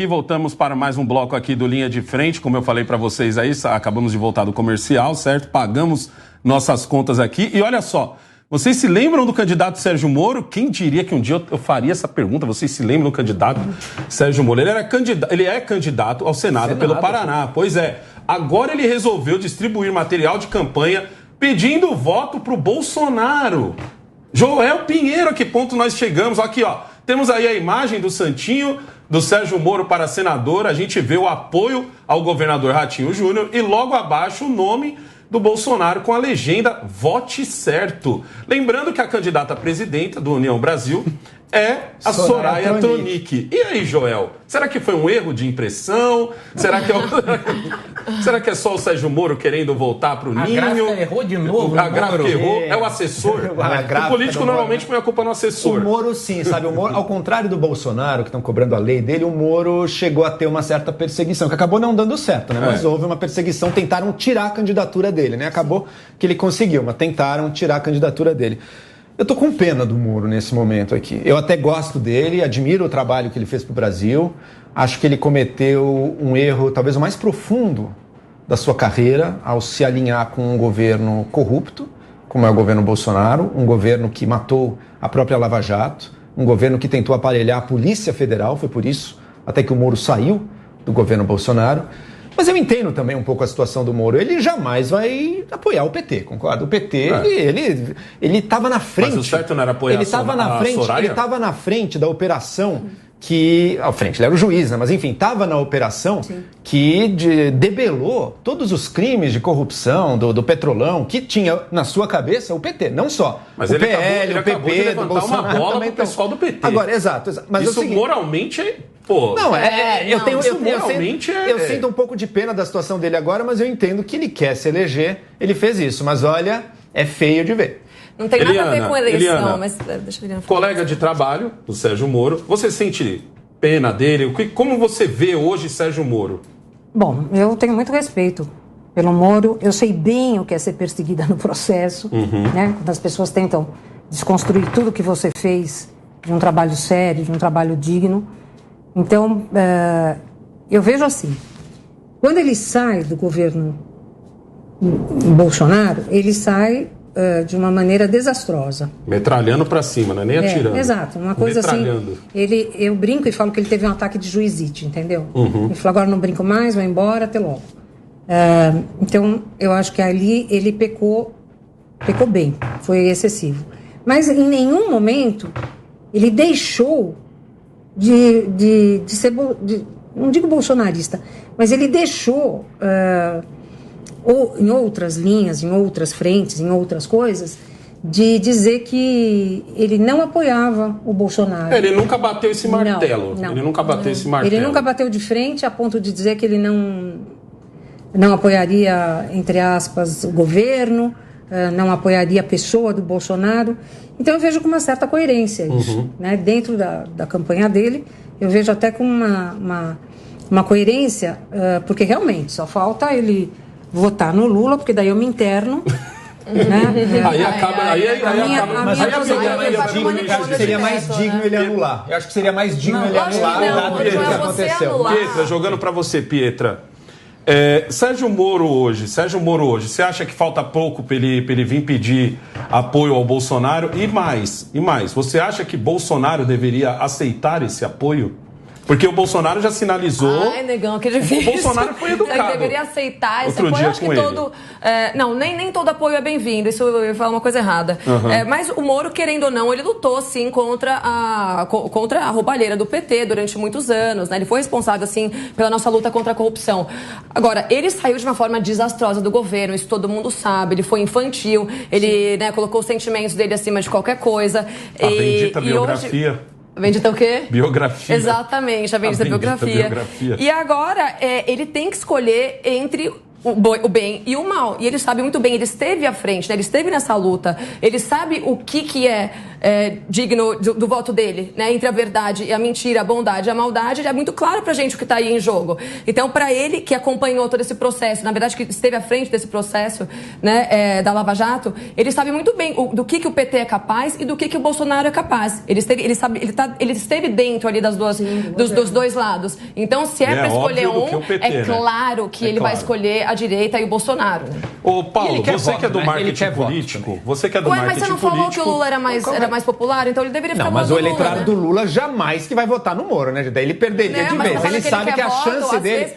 Voltamos para mais um bloco aqui do Linha de Frente. Como eu falei para vocês aí, acabamos de voltar do comercial, certo? Pagamos nossas contas aqui. E olha só, vocês se lembram do candidato Sérgio Moro? Quem diria que um dia eu faria essa pergunta? Vocês se lembram do candidato Sérgio Moro? Ele é candidato ao Senado pelo Paraná. Pois é. Agora ele resolveu distribuir material de campanha pedindo voto para o Bolsonaro. Joel Pinheiro, a que ponto nós chegamos? Aqui, ó. Temos aí a imagem do Santinho, do Sérgio Moro para senador. A gente vê o apoio ao governador Ratinho Júnior e logo abaixo o nome do Bolsonaro com a legenda "Vote Certo". Lembrando que a candidata a presidenta do União Brasil é a Soraya Tronic. E aí, Joel? Será que foi um erro de impressão? Será que é só o Sérgio Moro querendo voltar para o ninho? A gráfica errou de novo. A gráfica errou. É o assessor. O político normalmente põe a culpa no assessor. O Moro, sim, sabe? O Moro, ao contrário do Bolsonaro, que estão cobrando a lei dele, o Moro chegou a ter uma certa perseguição, que acabou não dando certo, né? Mas houve uma perseguição, tentaram tirar a candidatura dele, né? Acabou que ele conseguiu, mas tentaram tirar a candidatura dele. Eu tô com pena do Moro nesse momento aqui. Eu até gosto dele, admiro o trabalho que ele fez pro Brasil. Acho que ele cometeu um erro talvez o mais profundo da sua carreira ao se alinhar com um governo corrupto, como é o governo Bolsonaro, um governo que matou a própria Lava Jato, um governo que tentou aparelhar a Polícia Federal, foi por isso até que o Moro saiu do governo Bolsonaro. Mas eu entendo também um pouco a situação do Moro. Ele jamais vai apoiar o PT, concorda? O PT, ele estava na frente. Mas o certo não era apoiar ele estava na frente, Soraya? Ele estava na frente da operação que... À frente, ele era o juiz, né? Mas enfim, estava na operação que debelou todos os crimes de corrupção do Petrolão que tinha na sua cabeça o PT, não só. Mas o PL, o PP, do Bolsonaro. Uma bola pro pessoal do PT. Agora, exato. Mas isso moralmente é... Pô, eu sinto um pouco de pena da situação dele agora, mas eu entendo que ele quer se eleger, ele fez isso, mas olha, é feio de ver. Não tem nada a ver com eleição, mas deixa eu ver. Colega de trabalho do Sérgio Moro, você sente pena dele? Como você vê hoje Sérgio Moro? Bom, eu tenho muito respeito pelo Moro, eu sei bem o que é ser perseguida no processo, né? Quando as pessoas tentam desconstruir tudo que você fez de um trabalho sério, de um trabalho digno. Então, eu vejo assim, quando ele sai do governo Bolsonaro, ele sai de uma maneira desastrosa. Metralhando para cima, não é nem atirando. Exato, uma coisa assim, eu brinco e falo que ele teve um ataque de juizite, entendeu? Ele falou, agora não brinco mais, vou embora, até logo. Então, eu acho que ali ele pecou bem, foi excessivo. Mas em nenhum momento ele deixou de ser, não digo bolsonarista, mas ele deixou, ou em outras linhas, em outras frentes, em outras coisas, de dizer que ele não apoiava o Bolsonaro. Ele nunca bateu esse martelo. Não. Ele nunca bateu esse martelo. Ele nunca bateu de frente a ponto de dizer que ele não apoiaria, entre aspas, o governo, não apoiaria a pessoa do Bolsonaro. Então eu vejo com uma certa coerência isso, né? Dentro da campanha dele, eu vejo até com uma coerência, porque realmente só falta ele votar no Lula, porque daí eu me interno. Né? Aí acaba. Mas seria mais digno ele anular. Eu acho que seria mais digno ele anular o que aconteceu. Pietra, jogando para você, Pietra. Sérgio Moro hoje, você acha que falta pouco para ele vir pedir apoio ao Bolsonaro? E mais, você acha que Bolsonaro deveria aceitar esse apoio? Porque o Bolsonaro já sinalizou... Ai, negão, que difícil. O Bolsonaro foi educado. Ele deveria aceitar esse apoio. Eu acho que todo... não, nem todo apoio é bem-vindo. Isso eu ia falar uma coisa errada. Mas o Moro, querendo ou não, ele lutou, sim, contra a roubalheira do PT durante muitos anos. Né? Ele foi responsável, assim, pela nossa luta contra a corrupção. Agora, ele saiu de uma forma desastrosa do governo. Isso todo mundo sabe. Ele foi infantil. Ele colocou os sentimentos dele acima de qualquer coisa. A bendita biografia. Hoje... Bendita o quê? Biografia. Exatamente, a bendita biografia. E agora, ele tem que escolher entre o bem e o mal. E ele sabe muito bem, ele esteve à frente, né? Ele esteve nessa luta, ele sabe o que é digno do voto dele, né? Entre a verdade e a mentira, a bondade e a maldade, é muito claro pra gente o que tá aí em jogo. Então, para ele, que acompanhou todo esse processo, na verdade, que esteve à frente desse processo, né, da Lava Jato, ele sabe muito bem do que o PT é capaz e do que o Bolsonaro é capaz. Ele esteve dentro ali dos dois lados. Então, se é pra escolher PT, claro que ele vai escolher a direita e o Bolsonaro. Ô, Paulo, você que é do marketing político, você que é do marketing político... Mas você não falou que o Lula era mais popular, então ele deveria ficar mas o eleitorado do Lula jamais que vai votar no Moro, né? Daí ele perderia de vez. Ele sabe que a chance dele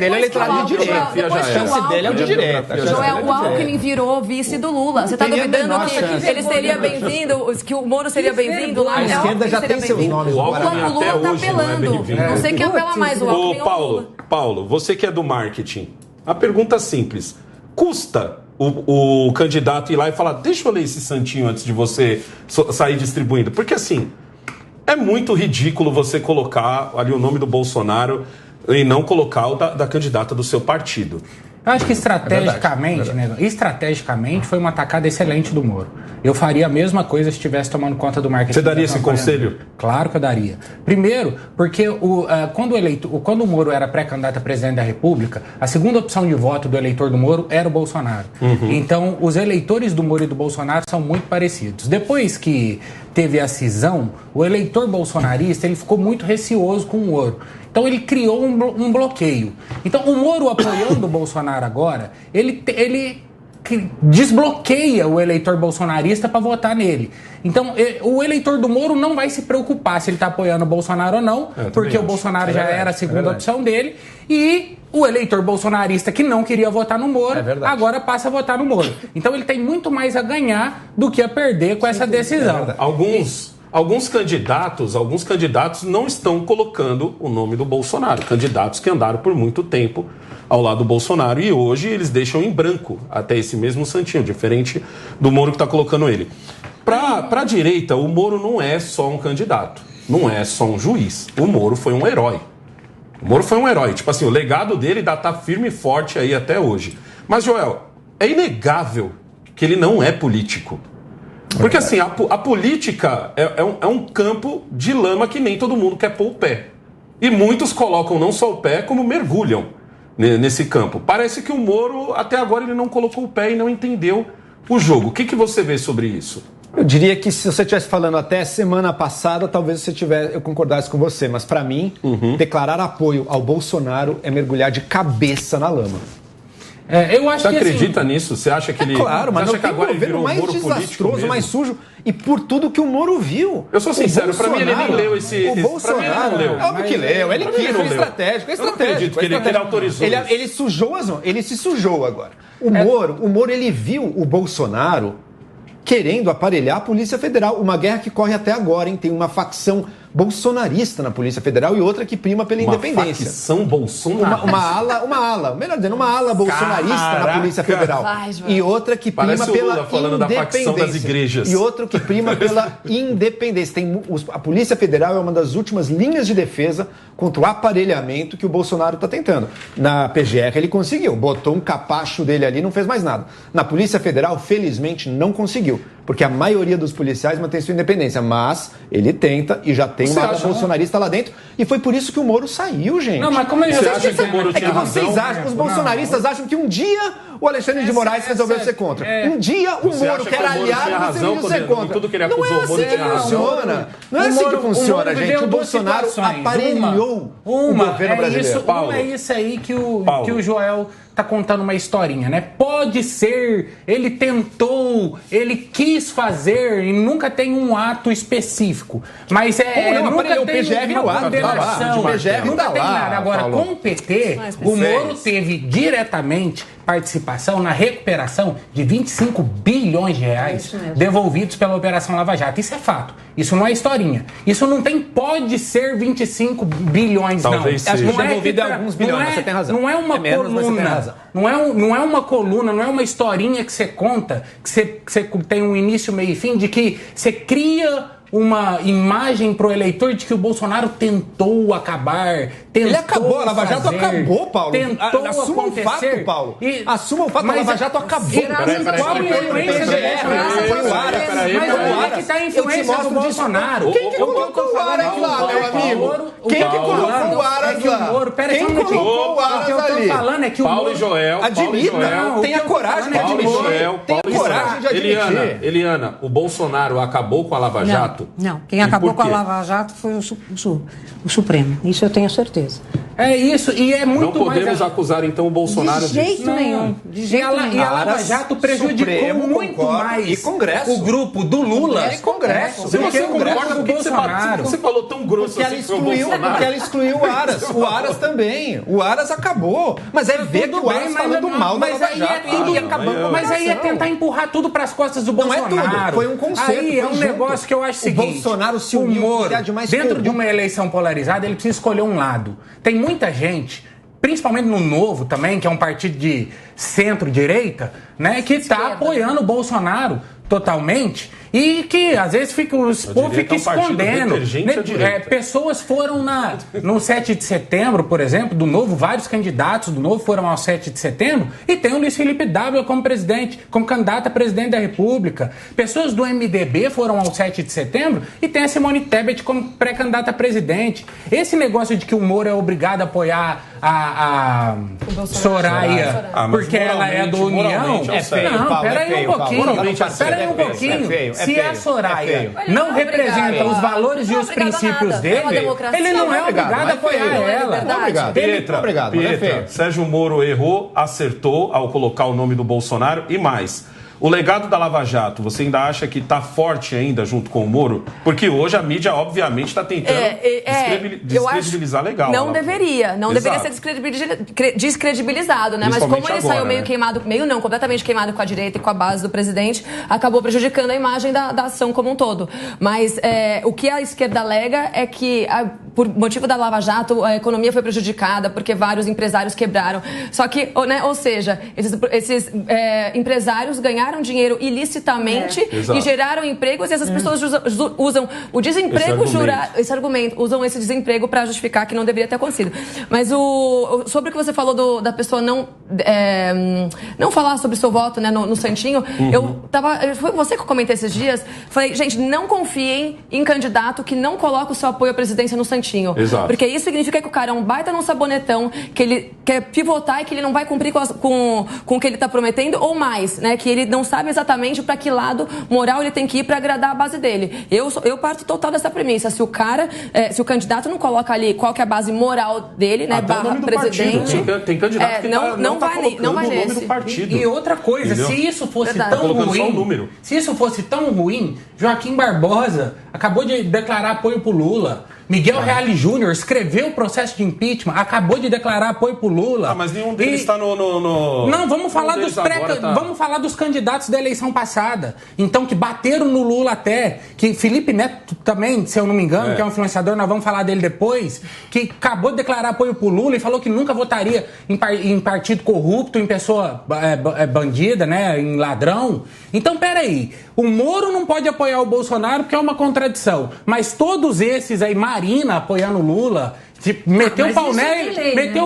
é o eleitorado de direita. A chance dele é o de direita. Joel, o Alckmin virou vice do Lula. Você está duvidando que ele seria bem-vindo, que o Moro seria bem-vindo lá? A esquerda já tem seus nomes. O Lula está apelando. Não sei quem apela mais, o Alckmin ou o Lula. Paulo, você que é do marketing, a pergunta simples. Custa o candidato ir lá e falar, deixa eu ler esse santinho antes de você sair distribuindo? Porque assim, é muito ridículo você colocar ali o nome do Bolsonaro e não colocar o da candidata do seu partido. Eu acho que estrategicamente foi uma atacada excelente do Moro. Eu faria a mesma coisa se estivesse tomando conta do marketing. Você daria esse conselho? Claro que eu daria. Primeiro, porque quando o Moro era pré-candidato a presidente da República, a segunda opção de voto do eleitor do Moro era o Bolsonaro. Então, os eleitores do Moro e do Bolsonaro são muito parecidos. Depois que teve a cisão, o eleitor bolsonarista ele ficou muito receoso com o Moro. Então ele criou um bloqueio. Então o Moro apoiando o Bolsonaro agora, ele desbloqueia o eleitor bolsonarista para votar nele. Então o eleitor do Moro não vai se preocupar se ele está apoiando o Bolsonaro ou não, porque o Bolsonaro já era a segunda opção dele. E o eleitor bolsonarista que não queria votar no Moro, agora passa a votar no Moro. Então ele tem muito mais a ganhar do que a perder com essa decisão. Alguns candidatos não estão colocando o nome do Bolsonaro. Candidatos que andaram por muito tempo ao lado do Bolsonaro e hoje eles deixam em branco até esse mesmo santinho, diferente do Moro que está colocando ele. Para a direita, o Moro não é só um candidato, não é só um juiz. O Moro foi um herói. O Moro foi um herói. Tipo assim, o legado dele ainda está firme e forte aí até hoje. Mas, Joel, é inegável que ele não é político. Porque assim, a política é um campo de lama que nem todo mundo quer pôr o pé. E muitos colocam não só o pé, como mergulham nesse campo. Parece que o Moro, até agora, ele não colocou o pé e não entendeu o jogo. O que você vê sobre isso? Eu diria que se você estivesse falando até semana passada, talvez eu concordasse com você. Mas para mim, declarar apoio ao Bolsonaro é mergulhar de cabeça na lama. Eu acho Você acredita nisso? Você acha que ele... Claro, mas você acha que agora ele virou mais Moro desastroso, mais sujo e por tudo que o Moro viu. Eu sou sincero, pra mim ele nem leu esse... O Bolsonaro, óbvio que leu, ele quis, foi estratégico. É estratégico. Eu não acredito que ele autorizou isso. Ele sujou as mãos, ele se sujou agora. O Moro, ele viu o Bolsonaro querendo aparelhar a Polícia Federal, uma guerra que corre até agora, hein? Tem uma facção bolsonarista na Polícia Federal e outra que prima pela independência. Uma facção bolsonarista? Uma ala bolsonarista na Polícia Federal. E outra que prima pela falando da facção das igrejas. E outra que prima pela independência. A Polícia Federal é uma das últimas linhas de defesa contra o aparelhamento que o Bolsonaro está tentando. Na PGR ele conseguiu, botou um capacho dele ali e não fez mais nada. Na Polícia Federal, felizmente, não conseguiu, porque a maioria dos policiais mantém sua independência, mas ele tenta e já tem uma ala bolsonarista lá dentro, e foi por isso que o Moro saiu, gente. Não, mas como você acha que o Moro tinha razão? Vocês acham, os bolsonaristas acham que um dia o Alexandre de Moraes resolveu ser contra. Um dia o Moro, que era aliado, resolveu ser contra. Tudo que ele acusou, não é assim que funciona. Não é assim que funciona, gente. O Bolsonaro aparelhou o governo brasileiro. É isso aí que o Joel tá contando uma historinha, né? Pode ser, ele tentou, ele quis fazer e nunca tem um ato específico. Mas nunca tem uma condenação, nunca tem nada. Agora, com o PT, o Moro teve diretamente participação na recuperação de 25 bilhões de reais devolvidos pela Operação Lava Jato. Isso é fato. Isso não é historinha. Isso não pode ser 25 bilhões, talvez não. Acho que não é devolvido a alguns bilhões, você tem razão. Não é uma coluna. Não é uma coluna, não é uma historinha que você conta, que você tem um início, meio e fim, de que você cria uma imagem pro eleitor de que o Bolsonaro tentou acabar, tentou Ele acabou, a Lava Jato fazer, acabou, Paulo. Tentou Assuma o fato, Paulo. Assuma o fato, a Lava Jato acabou. Qual a influência do Bolsonaro? Mas onde é que está a influência do Bolsonaro? Quem que colocou o Aras lá, meu amigo? Quem que colocou o Aras lá? Quem colocou o Aras ali? O que eu tô falando é que o Paulo e Joel. Admita, tenha coragem de admitir. Tenha coragem de admitir. Eliana, o Bolsonaro acabou com a Lava Jato? Não, quem acabou com a Lava Jato foi o Supremo. Isso eu tenho certeza. É isso, e é muito Não podemos acusar, então, o Bolsonaro de jeito nenhum. De jeito nenhum. E a Lava Jato prejudicou Supremo, muito concordo, mais e Congresso. o grupo do Lula. E Congresso. Se você concorda com o Bolsonaro. Você falou tão grosso porque assim pro Bolsonaro. Porque ela excluiu o Aras. O Aras também. O Aras acabou. Mas é ver que o Aras falando mal da Lava Jato e acabando. Mas aí é tentar empurrar tudo para as costas do Bolsonaro. Não é tudo, foi um conceito. Aí é um negócio que eu acho o seguinte. O Bolsonaro se uniu, dentro de uma eleição polarizada, ele precisa escolher um lado. Tem muita gente, principalmente no Novo também, que é um partido de centro-direita, né, que está apoiando o Bolsonaro totalmente e que às vezes o povo fica escondendo. Pessoas foram no 7 de setembro, por exemplo, do Novo, vários candidatos do Novo foram ao 7 de setembro e tem o Luiz Felipe Dávila como presidente, como candidato a presidente da República. Pessoas do MDB foram ao 7 de setembro e tem a Simone Tebet como pré-candidata a presidente. Esse negócio de que o Moro é obrigado a apoiar a Soraya porque ela é do União... Não, peraí um pouquinho. Se a Soraya não representa os valores e os princípios dele, ele não é obrigado a apoiar ela. Não, obrigado. Pietra, Sérgio Moro errou, acertou ao colocar o nome do Bolsonaro e mais. O legado da Lava Jato, você ainda acha que está forte ainda junto com o Moro? Porque hoje a mídia, obviamente, está tentando descredibilizar legal. Não deveria ser descredibilizado, né? Mas como ele agora, saiu meio queimado, completamente queimado com a direita e com a base do presidente, acabou prejudicando a imagem da ação como um todo. Mas o que a esquerda alega é que, por motivo da Lava Jato, a economia foi prejudicada porque vários empresários quebraram. Só que, né, ou seja, esses empresários ganharam dinheiro ilicitamente e geraram empregos e essas pessoas usam o desemprego esse argumento, usam esse desemprego para justificar que não deveria ter acontecido. Mas sobre o que você falou da pessoa não falar sobre o seu voto, né, no Santinho, foi você que eu comentei esses dias, falei, gente, não confiem em candidato que não coloca o seu apoio à presidência no Santinho. Exato. Porque isso significa que o cara é um baita num sabonetão, que ele quer pivotar e que ele não vai cumprir com o que ele está prometendo, ou mais, né, que ele não sabe exatamente para que lado moral ele tem que ir para agradar a base dele. Eu parto total dessa premissa. Se o candidato não coloca ali qual que é a base moral dele, né, barra presidente... Tem candidato que não vai colocando o nome do partido. E outra coisa, se isso fosse tão ruim... Se isso fosse tão ruim, Joaquim Barbosa acabou de declarar apoio pro Lula. Miguel Reale Júnior escreveu o processo de impeachment, acabou de declarar apoio pro Lula. Mas nenhum deles está no... Não, vamos falar dos candidatos da eleição passada. Então, que bateram no Lula até, que Felipe Neto também, se eu não me engano, que é um influenciador, nós vamos falar dele depois, que acabou de declarar apoio pro Lula e falou que nunca votaria em partido corrupto, em pessoa bandida, né, em ladrão. Então, peraí, o Moro não pode apoiar o Bolsonaro porque é uma contradição, mas todos esses aí, Marina apoiando o Lula, meteu o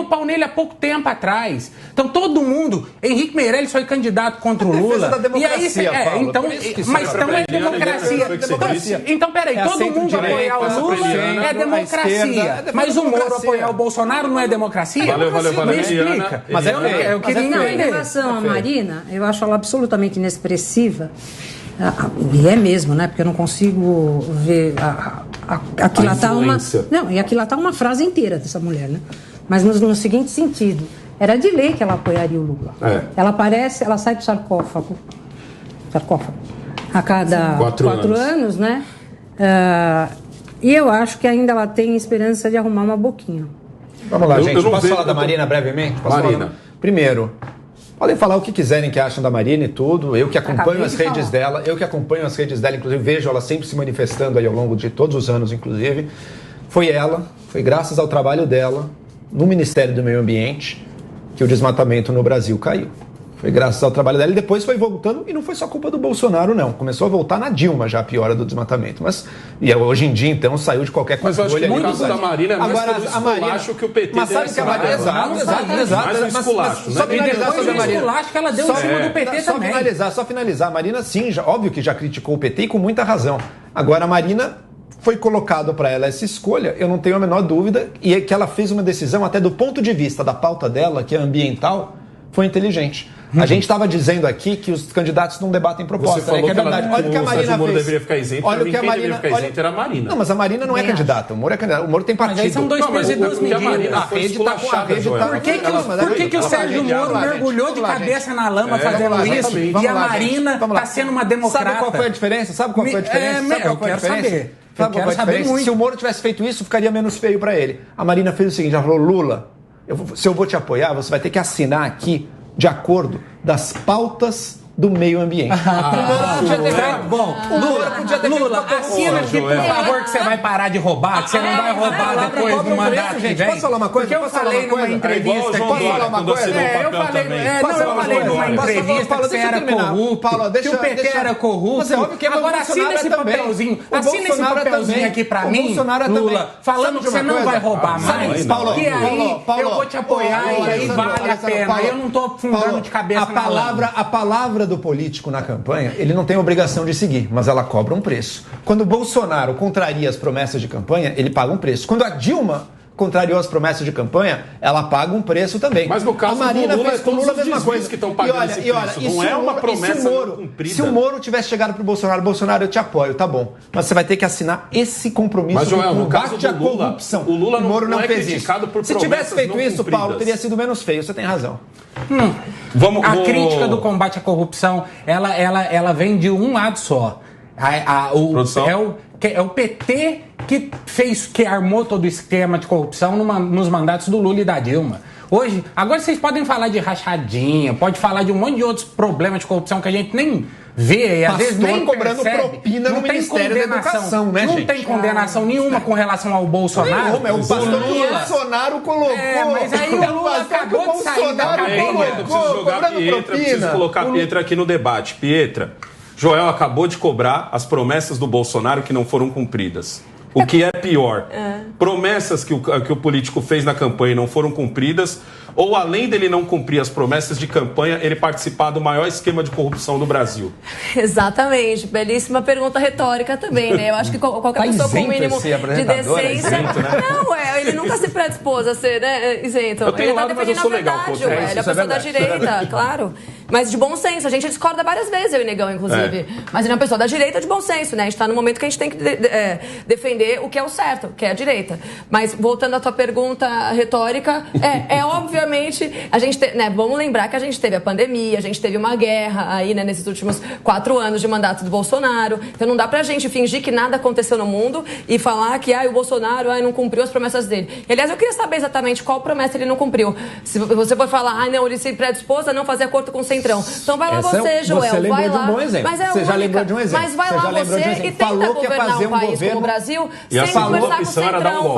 pau nele há pouco tempo atrás. Então todo mundo, Henrique Meirelles foi candidato contra o Lula. E aí mas então é democracia. Então peraí, todo mundo apoiar o Lula é democracia. Mas o Moro apoiar o Bolsonaro não é democracia? Valeu. Me explica. Mas eu queria entender. Em relação à Marina, eu acho ela absolutamente inexpressiva. E é mesmo, né? Porque eu não consigo ver. Aqui lá tá uma. Não, e aqui lá tá uma frase inteira dessa mulher, né? Mas no seguinte sentido: era de lei que ela apoiaria o Lula. Ela sai do sarcófago a cada 4 anos, né? E eu acho que ainda ela tem esperança de arrumar uma boquinha. Vamos lá, gente. Posso falar da Marina brevemente? Primeiro. Podem falar o que quiserem que acham da Marina e tudo. Eu que acompanho as redes dela, inclusive vejo ela sempre se manifestando aí ao longo de todos os anos, inclusive. Foi graças ao trabalho dela no Ministério do Meio Ambiente que o desmatamento no Brasil caiu. Foi graças ao trabalho dela e depois foi voltando, e não foi só culpa do Bolsonaro, não. Começou a voltar na Dilma já a piora do desmatamento. E hoje em dia, então, saiu de qualquer coisa. Mas eu acho que no caso da Marina é mais pelo esculacho que o PT mas sabe que a Marina... Exato. Mais um esculacho, só finalizar sobre a Marina. Esculacho que ela deu em cima do PT também. Só finalizar. A Marina, sim, óbvio que já criticou o PT e com muita razão. Agora, a Marina... foi colocado para ela essa escolha, eu não tenho a menor dúvida, e é que ela fez uma decisão, até do ponto de vista da pauta dela, que é ambiental, foi inteligente. A gente estava dizendo aqui que os candidatos não debatem proposta. Você falou que é verdade. Olha o que a Marina fez. Deveria ficar isento. Olha o que a Marina deveria ficar isento era a Marina. Não, mas a Marina não é candidata. O Moro é candidato. O Moro tem partido. Mas aí são dois pesos e duas medidas. A rede está com a rede. Por que o Sérgio Moro mergulhou de cabeça na lama fazendo isso e a Marina está sendo uma democrata? Sabe qual foi a diferença? Eu quero saber. Eu quero saber muito. Se o Moro tivesse feito isso, ficaria menos feio para ele. A Marina fez o seguinte, ela falou, Lula, se eu vou te apoiar, você vai ter que assinar aqui de acordo das pautas do meio ambiente. Lula, assina aqui, por favor, que você vai parar de roubar, que você não vai roubar depois do mandato que vem. Posso falar uma coisa? Porque eu falei numa entrevista... Posso falar uma coisa? Eu falei numa entrevista que você era corrupto, que o PT era corrupto. Agora assina esse papelzinho. Assina esse papelzinho aqui pra mim, Lula, falando que você não vai roubar mais. Que aí eu vou te apoiar e aí vale a pena. Eu não tô afundando de cabeça na lama. A palavra do político na campanha, ele não tem obrigação de seguir, mas ela cobra um preço. Quando o Bolsonaro contraria as promessas de campanha, ele paga um preço. Quando a Dilma contrariou as promessas de campanha, ela paga um preço também. Mas no caso a Marina do Lula, fez com o Lula a mesma coisa. Que estão pagando esse preço. Não é uma promessa cumprida. Se o Moro tivesse chegado pro Bolsonaro, eu te apoio, tá bom. Mas você vai ter que assinar esse compromisso. Mas, Joel, no caso do Lula, corrupção. O Lula não é fez criticado isso. por Se tivesse feito isso, Paulo, teria sido menos feio. Você tem razão. A crítica do combate à corrupção, ela vem de um lado só. É o PT que armou todo o esquema de corrupção nos mandatos do Lula e da Dilma. Agora vocês podem falar de rachadinha, pode falar de um monte de outros problemas de corrupção que a gente nem vê, e às vezes nem cobrando percebe. propina no Ministério da Educação, né, gente? Não tem condenação nenhuma com relação ao Bolsonaro. É o pastor Bolsonaro colocou. Mas aí o Lula acabou de sair da cadeia. Eu preciso colocar a Pietra aqui no debate. Pietra, Joel acabou de cobrar as promessas do Bolsonaro que não foram cumpridas. O que é pior? Promessas que o político fez na campanha não foram cumpridas, ou além dele não cumprir as promessas de campanha, ele participar do maior esquema de corrupção do Brasil? Exatamente. Belíssima pergunta retórica também, né? Eu acho que qualquer pessoa com o mínimo de decência... Isento, né? Não, ele nunca se predispôs a ser, né, isento. Eu tenho ele lado, mas eu sou legal. Ele é a pessoa da direita, claro. Mas de bom senso. A gente discorda várias vezes, eu e Negão, inclusive. Mas ele é uma pessoa da direita de bom senso, né? A gente está no momento que a gente tem que defender o que é o certo, que é a direita. Mas, voltando à tua pergunta retórica, obviamente, a gente vamos lembrar que a gente teve a pandemia, a gente teve uma guerra aí, né, nesses últimos 4 anos de mandato do Bolsonaro. Então não dá pra gente fingir que nada aconteceu no mundo e falar que o Bolsonaro não cumpriu as promessas dele. E, aliás, eu queria saber exatamente qual promessa ele não cumpriu. Se você for falar, não, ele se predispôs a não fazer acordo com o Centrão. Então vai lá você, Joel. Você lembrou vai lá. de um bom exemplo. Mas você já lembrou de um exemplo. Mas vai lá você e tenta governar um país como o Brasil sem conversar com o Centrão.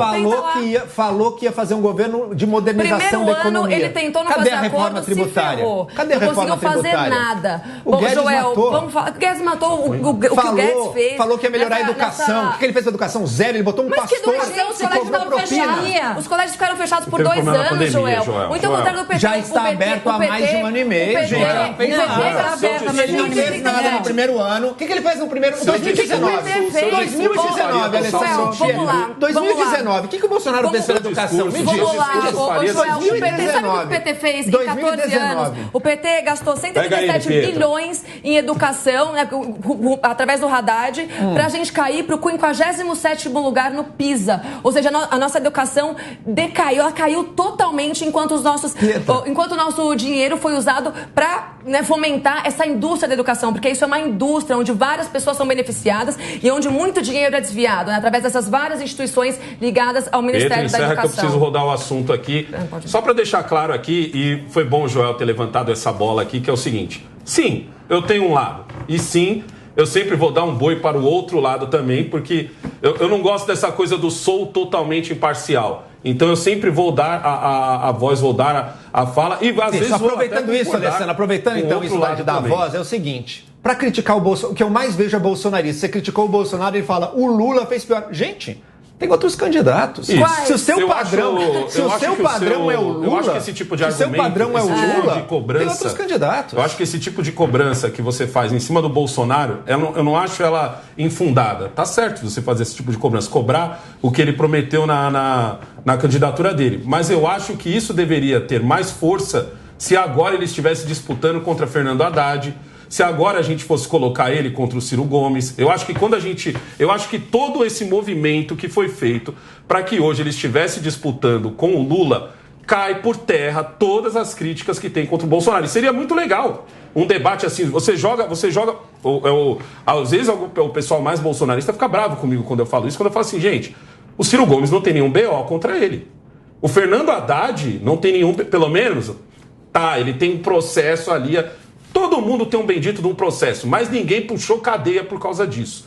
Falou que ia fazer um governo de modernização da economia. Primeiro ano ele tentou não fazer acordo, se ferrou. Cadê a reforma tributária? Não conseguiu fazer nada. O Guedes Joel, matou. Vamos falar. O Guedes matou. O que o Guedes fez. Falou que ia melhorar a educação. O que ele fez na educação? Zero. Ele botou um pastor e cobrou propina. Os colégios ficaram fechados por 2 anos, Joel. Muito ao contrário do PT. Já está aberto há mais de 1 ano e meio, gente. Ele não fez nada no primeiro ano. O que ele fez no primeiro ano? 2019, Alessandro. Vamos lá. 2019. O que o Bolsonaro fez pela educação? Me diz. Vamos lá. Sabe o que o PT fez em 14 anos? O PT gastou 137 bilhões em educação, né, através do Haddad, pra gente cair pro 57º lugar no PISA. Ou seja, a nossa educação decaiu, ela caiu totalmente enquanto o nosso dinheiro foi usado pra, né, fomentar essa indústria da educação, porque isso é uma indústria onde várias pessoas são beneficiadas e onde muito dinheiro é desviado, né, através dessas várias instituições ligadas ao Ministério da Educação. Que eu preciso rodar o assunto aqui. Só para deixar claro aqui, e foi bom o Joel ter levantado essa bola aqui, que é o seguinte: sim, eu tenho um lado, e sim, eu sempre vou dar um boi para o outro lado também, porque eu não gosto dessa coisa do sou totalmente imparcial. Então eu sempre vou dar a voz, vou dar a fala. E às vezes aproveitando isso, Alessandro, aproveitando então isso lá de dar voz, é o seguinte: para criticar o Bolsonaro, o que eu mais vejo é bolsonarista. Você criticou o Bolsonaro e fala, o Lula fez pior. Gente, tem outros candidatos. Se o seu padrão, é o Lula, eu acho que esse tipo de argumento, se o seu padrão é o Lula, de cobrança, tem outros candidatos. Eu acho que esse tipo de cobrança que você faz em cima do Bolsonaro, eu não acho ela infundada. Tá certo você fazer esse tipo de cobrança, cobrar o que ele prometeu na candidatura dele. Mas eu acho que isso deveria ter mais força se agora ele estivesse disputando contra Fernando Haddad, se agora a gente fosse colocar ele contra o Ciro Gomes. Eu acho que todo esse movimento que foi feito para que hoje ele estivesse disputando com o Lula cai por terra todas as críticas que tem contra o Bolsonaro. E seria muito legal um debate assim. Você joga. Às vezes o pessoal mais bolsonarista fica bravo comigo quando eu falo isso, quando eu falo assim, gente, o Ciro Gomes não tem nenhum BO contra ele. O Fernando Haddad não tem nenhum, pelo menos, ele tem um processo ali. Todo mundo tem um bendito de um processo, mas ninguém puxou cadeia por causa disso.